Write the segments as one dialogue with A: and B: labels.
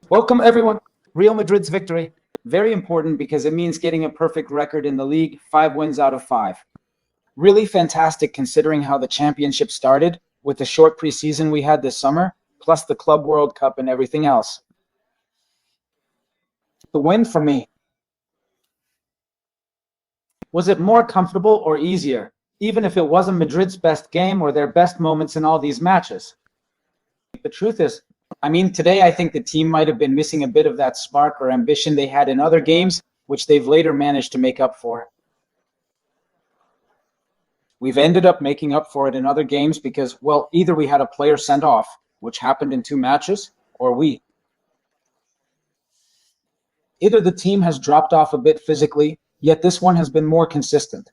A: Welcome, everyone. Real Madrid's victory. Very important because it means getting a perfect record in the league, 5 wins out of 5. Really fantastic considering how the championship started with the short preseason we had this summer, plus the Club World Cup and everything else. The win for me. Was it more comfortable or easier, even if it wasn't Madrid's best game or their best moments in all these matches? The truth is, today I think the team might have been missing a bit of that spark or ambition they had in other games, which they've later managed to make up for. We've ended up making up for it in other games because, well, either we had a player sent off, which happened in 2 matches, or either the team has dropped off a bit physically, yet this one has been more consistent.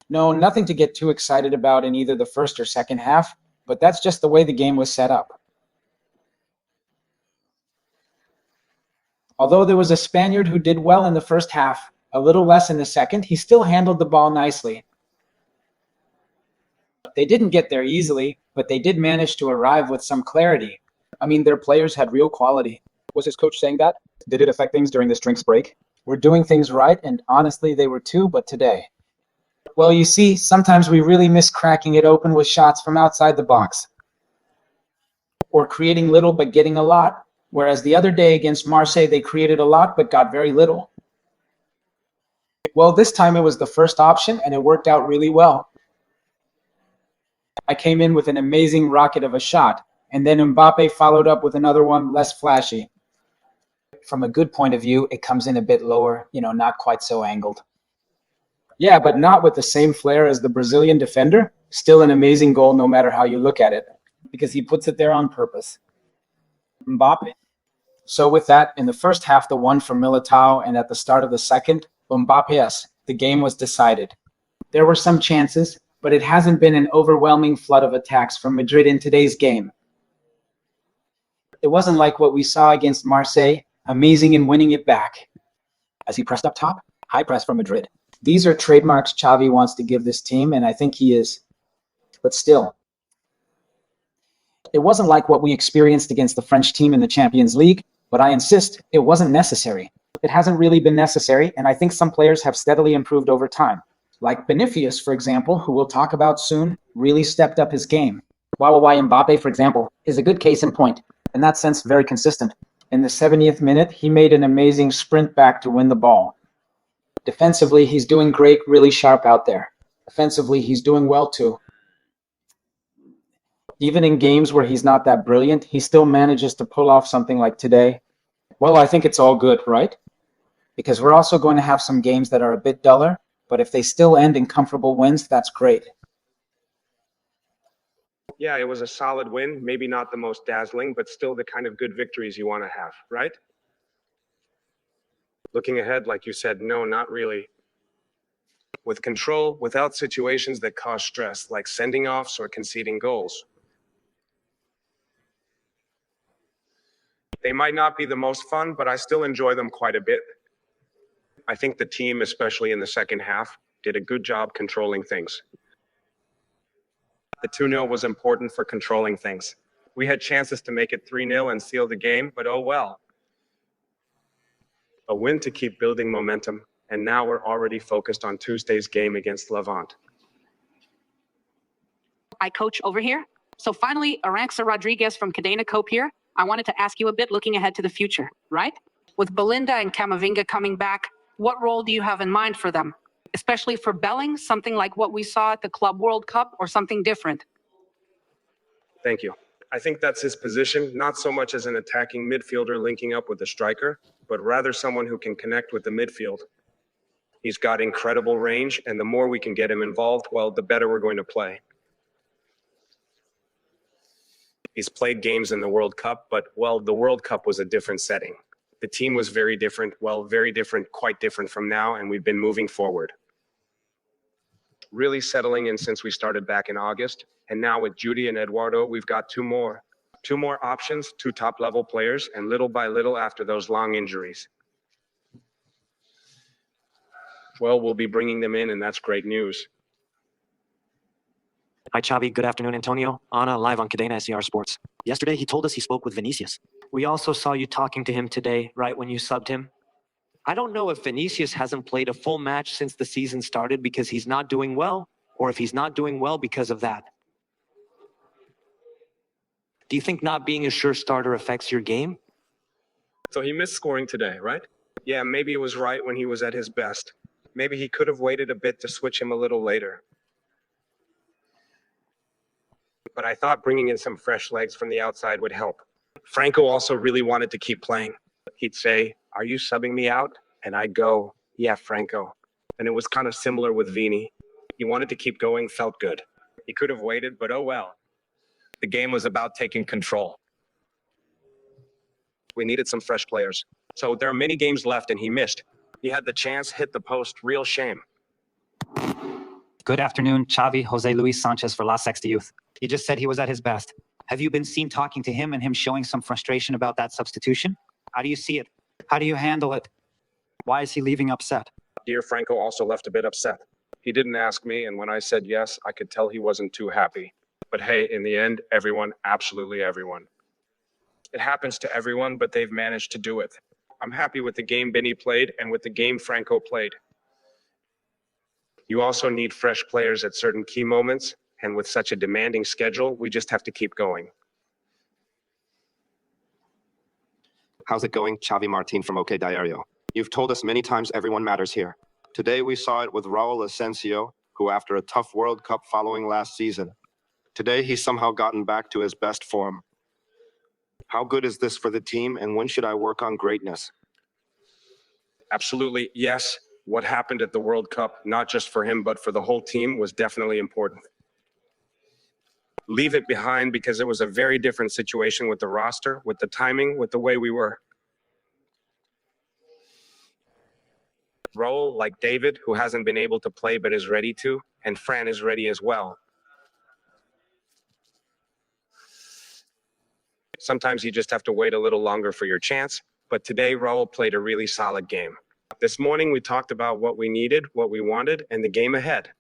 A: No, nothing to get too excited about in either the first or second half, but that's just the way the game was set up. Although there was a Spaniard who did well in the first half, a little less in the second, he still handled the ball nicely. They didn't get there easily, but they did manage to arrive with some clarity. Their players had real quality.
B: Was his coach saying that? Did it affect things during this drinks break?
A: We're doing things right, and honestly, they were too, but today. Well, you see, sometimes we really miss cracking it open with shots from outside the box. Or creating little but getting a lot, whereas the other day against Marseille, they created a lot but got very little. Well, this time it was the first option, and it worked out really well. I came in with an amazing rocket of a shot, and then Mbappe followed up with another one less flashy. From a good point of view, it comes in a bit lower, not quite so angled. Yeah, but not with the same flair as the Brazilian defender. Still an amazing goal no matter how you look at it, because he puts it there on purpose. Mbappe. So with that, in the first half, the one from Militão, and at the start of the second, Mbappe's, the game was decided. There were some chances, but it hasn't been an overwhelming flood of attacks from Madrid in today's game. It wasn't like what we saw against Marseille, amazing in winning it back.
B: As he pressed up top, high press from Madrid.
A: These are trademarks Xavi wants to give this team, and I think he is. But still, it wasn't like what we experienced against the French team in the Champions League, but I insist, it wasn't necessary. It hasn't really been necessary, and I think some players have steadily improved over time. Like Vinicius, for example, who we'll talk about soon, really stepped up his game.
B: While Mbappe, for example, is a good case in point. In that sense, very consistent.
A: In the 70th minute, he made an amazing sprint back to win the ball. Defensively, he's doing great, really sharp out there. Offensively, he's doing well too. Even in games where he's not that brilliant, he still manages to pull off something like today. Well, I think it's all good, right? Because we're also going to have some games that are a bit duller, but if they still end in comfortable wins, that's great.
C: Yeah, it was a solid win. Maybe not the most dazzling, but still the kind of good victories you want to have, right? Looking ahead, like you said, no, not really. With control, without situations that cause stress, like sending offs or conceding goals. They might not be the most fun, but I still enjoy them quite a bit. I think the team, especially in the second half, did a good job controlling things. The 2-0 was important for controlling things. We had chances to make it 3-0 and seal the game, but oh well. A win to keep building momentum, and now we're already focused on Tuesday's game against Levante.
D: I coach over here. So finally, Aranxa Rodriguez from Cadena Cope here. I wanted to ask you a bit looking ahead to the future, right? With Belinda and Camavinga coming back, what role do you have in mind for them? Especially for Belling, something like what we saw at the Club World Cup or something different?
C: Thank you. I think that's his position, not so much as an attacking midfielder linking up with a striker, but rather someone who can connect with the midfield. He's got incredible range, and the more we can get him involved, well, the better we're going to play. He's played games in the World Cup, but, well, the World Cup was a different setting. The team was very different, very different, quite different from now, and we've been moving forward. Really settling in since we started back in August, and now with Jude and Eduardo, we've got two more options, 2 top-level players, and little by little after those long injuries. Well, we'll be bringing them in, and that's great news.
E: Hi, Xavi. Good afternoon, Antonio. Anna, live on Cadena SCR Sports. Yesterday, he told us he spoke with Vinicius. We also saw you talking to him today, right when you subbed him. I don't know if Vinicius hasn't played a full match since the season started because he's not doing well, or if he's not doing well because of that. Do you think not being a sure starter affects your game?
C: So he missed scoring today, right? Yeah, maybe it was right when he was at his best. Maybe he could have waited a bit to switch him a little later. But I thought bringing in some fresh legs from the outside would help. Franco also really wanted to keep playing. He'd say, "Are you subbing me out?" And I'd go, "Yeah, Franco." And it was kind of similar with Vini. He wanted to keep going, felt good. He could have waited, but oh well. The game was about taking control. We needed some fresh players. So there are many games left and he missed. He had the chance, hit the post, real shame.
B: Good afternoon, Xavi. Jose Luis Sanchez for La Sexta Youth. He just said he was at his best. Have you been seen talking to him and him showing some frustration about that substitution? How do you see it? How do you handle it? Why is he leaving upset?
C: Dear Franco also left a bit upset. He didn't ask me, and when I said yes, I could tell he wasn't too happy. But hey, in the end, everyone, absolutely everyone. It happens to everyone, but they've managed to do it. I'm happy with the game Benny played and with the game Franco played. You also need fresh players at certain key moments, and with such a demanding schedule, we just have to keep going.
F: How's it going? Xavi Martin from OK Diario. You've told us many times everyone matters here. Today we saw it with Raul Asensio, who after a tough World Cup following last season. Today he's somehow gotten back to his best form. How good is this for the team, and when should I work on greatness?
C: Absolutely, yes. What happened at the World Cup, not just for him, but for the whole team, was definitely important. Leave it behind because it was a very different situation with the roster, with the timing, with the way we were. Raul, like David, who hasn't been able to play but is ready to, and Fran is ready as well. Sometimes you just have to wait a little longer for your chance, but today Raul played a really solid game. This morning we talked about what we needed, what we wanted, and the game ahead.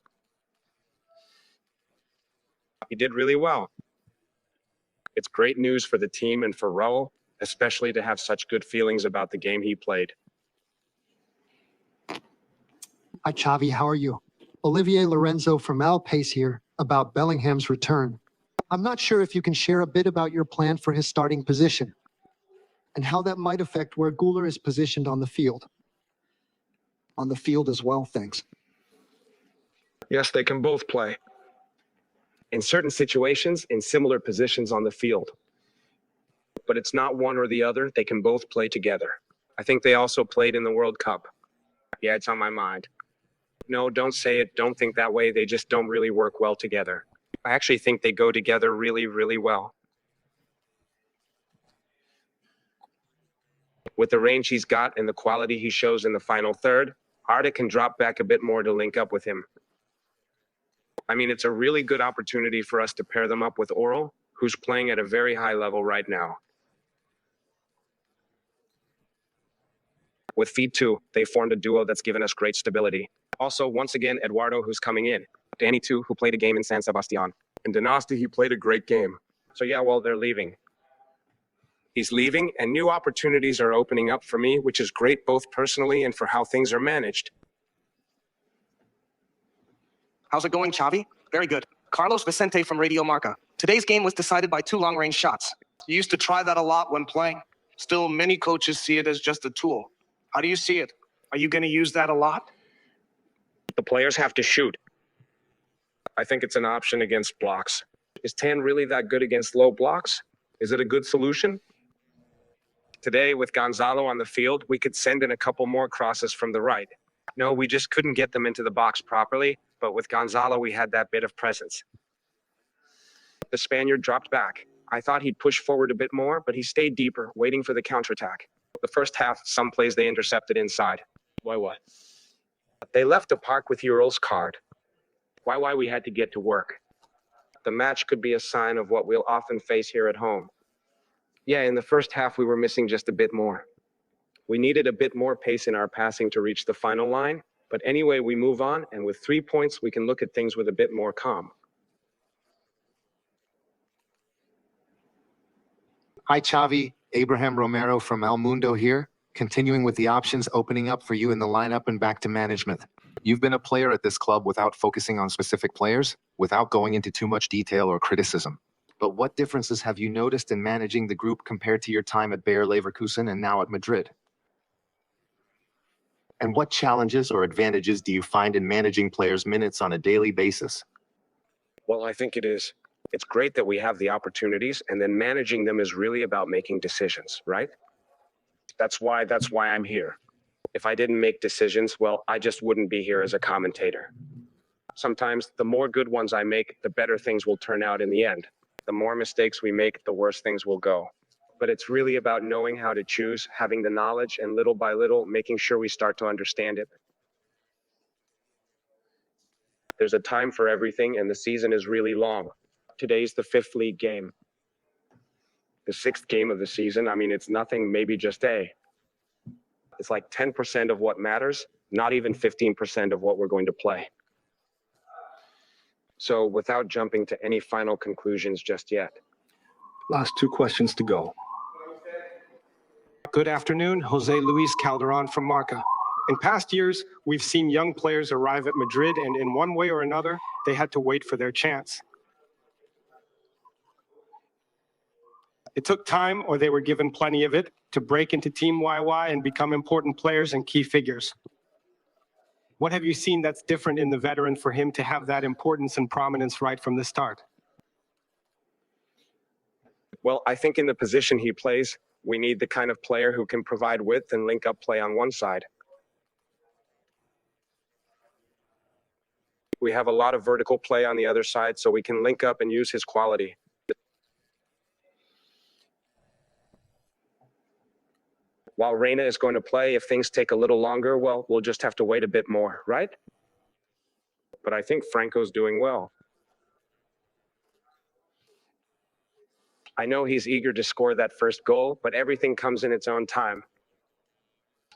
C: He did really well. It's great news for the team and for Raul, especially to have such good feelings about the game he played.
G: Hi, Xavi. How are you? Olivier Lorenzo from Al Pace here about Bellingham's return. I'm not sure if you can share a bit about your plan for his starting position and how that might affect where Güler is positioned on the field. On the field as well, thanks.
C: Yes, they can both play. In certain situations, in similar positions on the field. But it's not one or the other, they can both play together. I think they also played in the World Cup. Yeah, it's on my mind. No, don't say it, don't think that way, they just don't really work well together. I actually think they go together really, really well. With the range he's got and the quality he shows in the final third, Arda can drop back a bit more to link up with him. I mean, it's a really good opportunity for us to pair them up with Oral, who's playing at a very high level right now. With Feed 2, they formed a duo that's given us great stability. Also, once again, Eduardo, who's coming in. Danny, too, who played a game in San Sebastian. And Dinasti, he played a great game. So yeah, well, they're leaving. He's leaving, and new opportunities are opening up for me, which is great both personally and for how things are managed.
H: How's it going, Xavi? Very good. Carlos Vicente from Radio Marca. Today's game was decided by 2 long-range shots. You used to try that a lot when playing. Still, many coaches see it as just a tool. How do you see it? Are you going to use that a lot?
C: The players have to shoot. I think it's an option against blocks. Is Tan really that good against low blocks? Is it a good solution? Today, with Gonzalo on the field, we could send in a couple more crosses from the right. No, we just couldn't get them into the box properly, but with Gonzalo, we had that bit of presence. The Spaniard dropped back. I thought he'd push forward a bit more, but he stayed deeper, waiting for the counterattack. The first half, some plays they intercepted inside. Why what? They left the park with Ural's card. Why we had to get to work. The match could be a sign of what we'll often face here at home. Yeah, in the first half, we were missing just a bit more. We needed a bit more pace in our passing to reach the final line, but anyway, we move on, and with 3 points, we can look at things with a bit more calm.
I: Hi, Xavi. Abraham Romero from El Mundo here, continuing with the options opening up for you in the lineup and back to management. You've been a player at this club without focusing on specific players, without going into too much detail or criticism. But what differences have you noticed in managing the group compared to your time at Bayer Leverkusen and now at Madrid? And what challenges or advantages do you find in managing players' minutes on a daily basis?
C: Well, I think it's great that we have the opportunities, and then managing them is really about making decisions, right? That's why I'm here. If I didn't make decisions, well, I just wouldn't be here as a commentator. Sometimes the more good ones I make, the better things will turn out in the end. The more mistakes we make, the worse things will go. But it's really about knowing how to choose, having the knowledge, and little by little, making sure we start to understand it. There's a time for everything, and the season is really long. Today's the 5th league game. The 6th game of the season, I mean, it's nothing, maybe just it's like 10% of what matters, not even 15% of what we're going to play. So without jumping to any final conclusions just yet.
J: Last 2 questions to go.
H: Good afternoon, Jose Luis Calderon from Marca. In past years, we've seen young players arrive at Madrid, and in one way or another, they had to wait for their chance. It took time, or they were given plenty of it, to break into Team YY and become important players and key figures. What have you seen that's different in the veteran for him to have that importance and prominence right from the start?
C: Well, I think in the position he plays, we need the kind of player who can provide width and link up play on one side. We have a lot of vertical play on the other side, so we can link up and use his quality. While Reina is going to play, if things take a little longer, well, we'll just have to wait a bit more, right? But I think Franco's doing well. I know he's eager to score that first goal, but everything comes in its own time.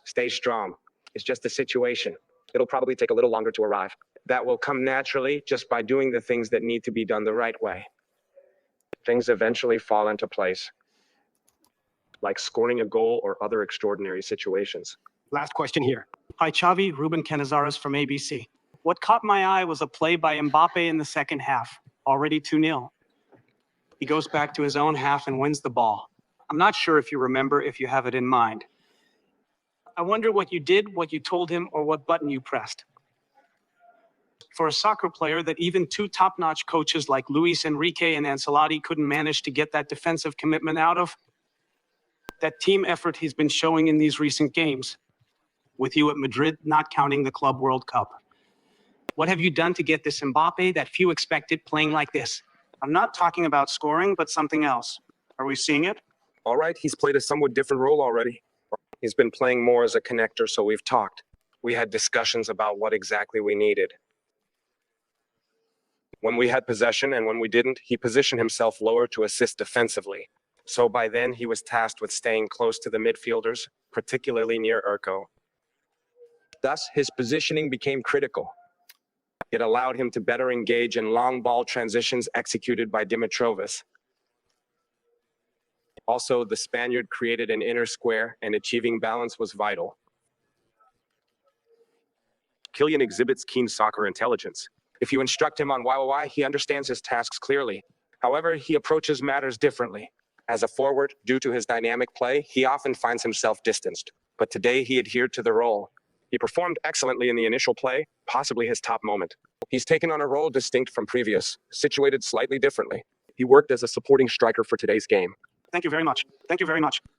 C: Stay strong. It's just a situation. It'll probably take a little longer to arrive. That will come naturally just by doing the things that need to be done the right way. Things eventually fall into place, like scoring a goal or other extraordinary situations.
K: Last question here. Hi, Xavi, Ruben Canizares from ABC. What caught my eye was a play by Mbappe in the second half, already 2-0. He goes back to his own half and wins the ball. I'm not sure if you remember, if you have it in mind. I wonder what you did, what you told him, or what button you pressed. For a soccer player that even 2 top-notch coaches like Luis Enrique and Ancelotti couldn't manage to get that defensive commitment out of, that team effort he's been showing in these recent games, with you at Madrid not counting the Club World Cup. What have you done to get this Mbappe that few expected playing like this? I'm not talking about scoring, but something else. Are we seeing it?
C: All right, he's played a somewhat different role already. He's been playing more as a connector, so we've talked. We had discussions about what exactly we needed. When we had possession and when we didn't, he positioned himself lower to assist defensively. So by then, he was tasked with staying close to the midfielders, particularly near Urco. Thus, his positioning became critical. It allowed him to better engage in long ball transitions executed by Dimitrovas. Also, the Spaniard created an inner square, and achieving balance was vital. Kylian exhibits keen soccer intelligence. If you instruct him on YY, he understands his tasks clearly. However, he approaches matters differently. As a forward, due to his dynamic play, he often finds himself distanced. But today, he adhered to the role. He performed excellently in the initial play, possibly his top moment. He's taken on a role distinct from previous, situated slightly differently. He worked as a supporting striker for today's game.
K: Thank you very much. Thank you very much.